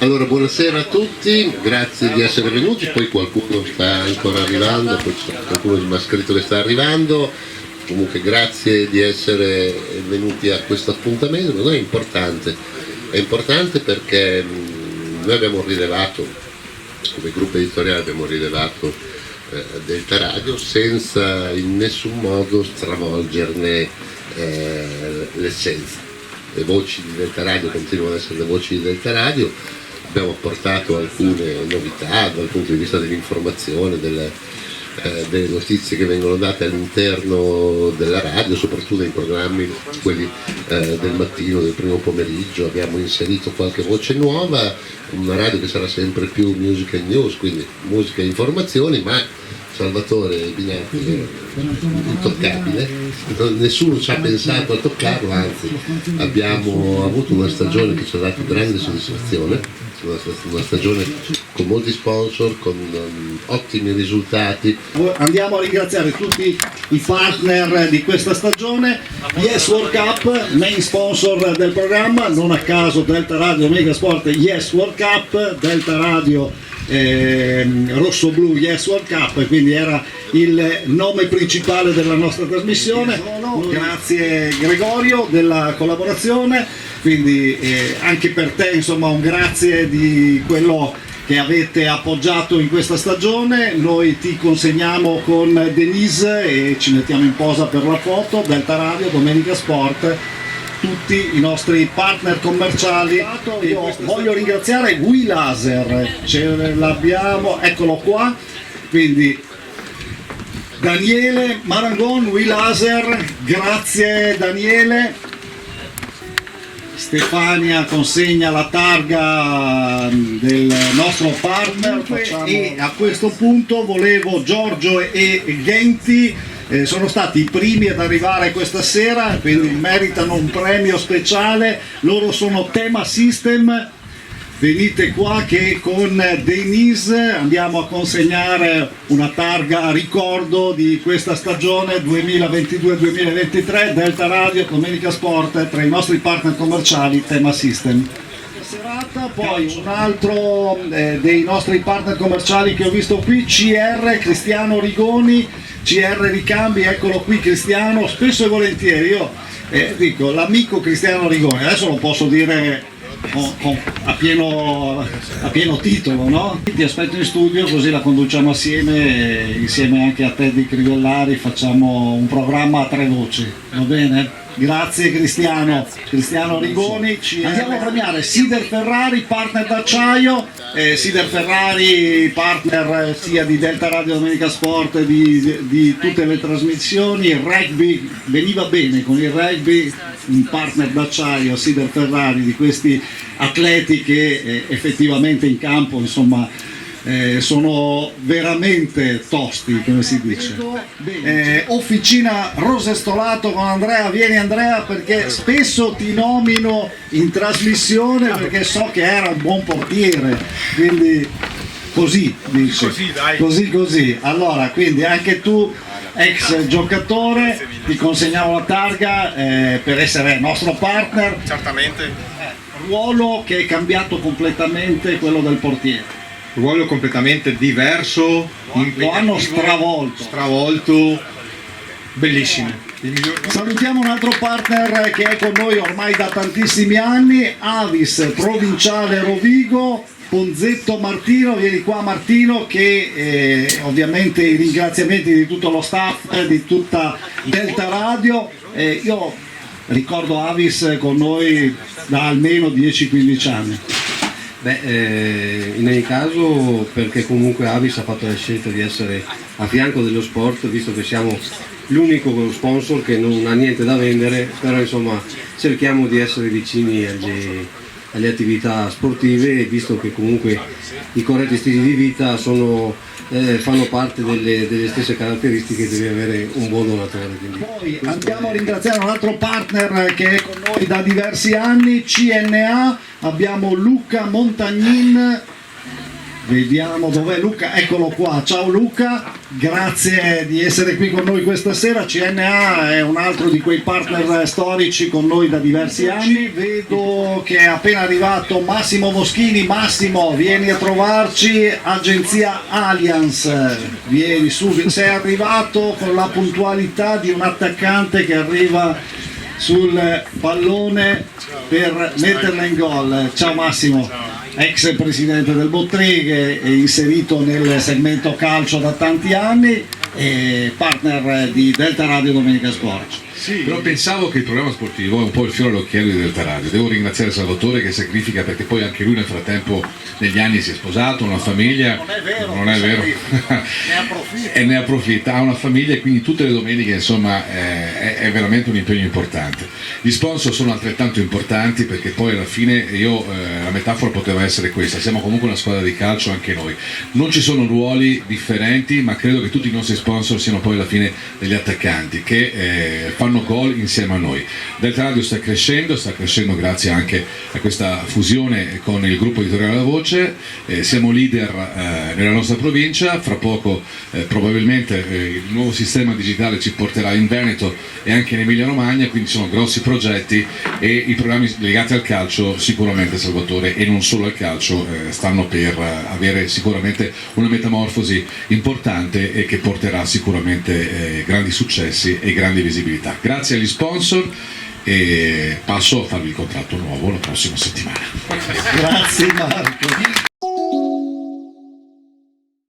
Allora, buonasera a tutti, grazie di essere venuti, poi qualcuno sta ancora arrivando, poi qualcuno mi ha scritto che sta arrivando, comunque grazie di essere venuti a questo appuntamento. Per noi è importante perché noi abbiamo rilevato, come gruppo editoriale abbiamo rilevato Delta Radio senza in nessun modo stravolgerne l'essenza. Le voci di Delta Radio continuano ad essere le voci di Delta Radio. Abbiamo apportato alcune novità dal punto di vista dell'informazione, delle notizie che vengono date all'interno della radio, soprattutto nei programmi, quelli del mattino, del primo pomeriggio. Abbiamo inserito qualche voce nuova, una radio che sarà sempre più music and news, quindi musica e informazioni, ma Salvatore Binatti è intoccabile, nessuno ci ha pensato a toccarlo, anzi abbiamo avuto una stagione che ci ha dato grande soddisfazione, una stagione con molti sponsor, con ottimi risultati. Andiamo a ringraziare tutti i partner di questa stagione. Yes World Cup, main sponsor del programma, non a caso Delta Radio Mega Sport Yes World Cup, Delta Radio Rosso Blu Yes World Cup, quindi era il nome principale della nostra trasmissione. Grazie Gregorio della collaborazione, quindi anche per te insomma un grazie di quello che avete appoggiato in questa stagione. Noi ti consegniamo con Denise e ci mettiamo in posa per la foto. Delta Radio, Domenica Sport, tutti i nostri partner commerciali. Io voglio ringraziare We Laser, ce l'abbiamo, eccolo qua, quindi Daniele Marangon, We Laser, grazie Daniele. Stefania consegna la targa del nostro partner e a questo punto volevo Giorgio e Genti sono stati i primi ad arrivare questa sera, quindi meritano un premio speciale. Loro sono Tema System. Venite qua che con Denise andiamo a consegnare una targa a ricordo di questa stagione 2022-2023 Delta Radio Domenica Sport, tra i nostri partner commerciali Tema System. Serata, poi un altro dei nostri partner commerciali che ho visto qui, CR Cristiano Rigoni, CR Ricambi, eccolo qui Cristiano, spesso e volentieri io dico l'amico Cristiano Rigoni, adesso lo posso dire a pieno titolo, no? Ti aspetto in studio così la conduciamo assieme, insieme anche a Teddy Crivellari facciamo un programma a 3 voci, va bene? Grazie Cristiano Rigoni. Andiamo a premiare Sider Ferrari, partner d'acciaio, Sider Ferrari partner sia di Delta Radio Domenica Sport, di tutte le trasmissioni. Il rugby veniva bene con il rugby, un partner d'acciaio, Sider Ferrari, di questi atleti che effettivamente in campo insomma sono veramente tosti, come si dice. Officina Rosestolato con Andrea, vieni Andrea perché spesso ti nomino in trasmissione perché so che era un buon portiere, quindi così dice, così. Allora, quindi anche tu ex giocatore, ti consegniamo la targa per essere nostro partner. Certamente. Ruolo che è cambiato completamente, quello del portiere. Ruolo completamente diverso, lo hanno stravolto, bellissimo. Salutiamo un altro partner che è con noi ormai da tantissimi anni, Avis Provinciale Rovigo, Ponzetto Martino, vieni qua Martino, che ovviamente i ringraziamenti di tutto lo staff, di tutta Delta Radio. Io ricordo Avis con noi da almeno 10-15 anni. In ogni caso, perché comunque Avis ha fatto la scelta di essere a fianco dello sport, visto che siamo l'unico sponsor che non ha niente da vendere, però insomma cerchiamo di essere vicini alle attività sportive, visto che comunque i corretti stili di vita fanno parte delle stesse caratteristiche che deve avere un buon donatore. Poi andiamo a ringraziare un altro partner che è con noi da diversi anni, CNA, abbiamo Luca Montagnin, Vediamo dov'è Luca, eccolo qua. Ciao Luca, grazie di essere qui con noi questa sera. CNA è un altro di quei partner storici con noi da diversi anni. Vedo che è appena arrivato Massimo Moschini. Massimo, vieni a trovarci, agenzia Allianz, vieni subito. Sei arrivato con la puntualità di un attaccante che arriva sul pallone per metterla in gol. Ciao Massimo, ex presidente del Botteghe, inserito nel segmento calcio da tanti anni e partner di Delta Radio Domenica Sport. Sì. Però pensavo che il programma sportivo è un po' il fiore all'occhiello di Delta Radio. Devo ringraziare Salvatore che sacrifica, perché poi anche lui nel frattempo negli anni si è sposato, ha una famiglia. Non è vero. E ne approfitta, ha una famiglia e quindi tutte le domeniche insomma è veramente un impegno importante. Gli sponsor sono altrettanto importanti, perché poi alla fine la metafora poteva essere questa: siamo comunque una squadra di calcio anche noi. Non ci sono ruoli differenti, ma credo che tutti i nostri sponsor siano poi alla fine degli attaccanti che fanno gol insieme a noi. Delta Radio sta crescendo grazie anche a questa fusione con il gruppo editoriale La Voce. Siamo leader nella nostra provincia, fra poco probabilmente il nuovo sistema digitale ci porterà in Veneto e anche in Emilia Romagna, quindi sono grossi progetti e i programmi legati al calcio sicuramente, Salvatore, e non solo al calcio, stanno per avere sicuramente una metamorfosi importante e che porterà sicuramente grandi successi e grandi visibilità. Grazie agli sponsor e passo a farvi il contratto nuovo la prossima settimana. Grazie Marco.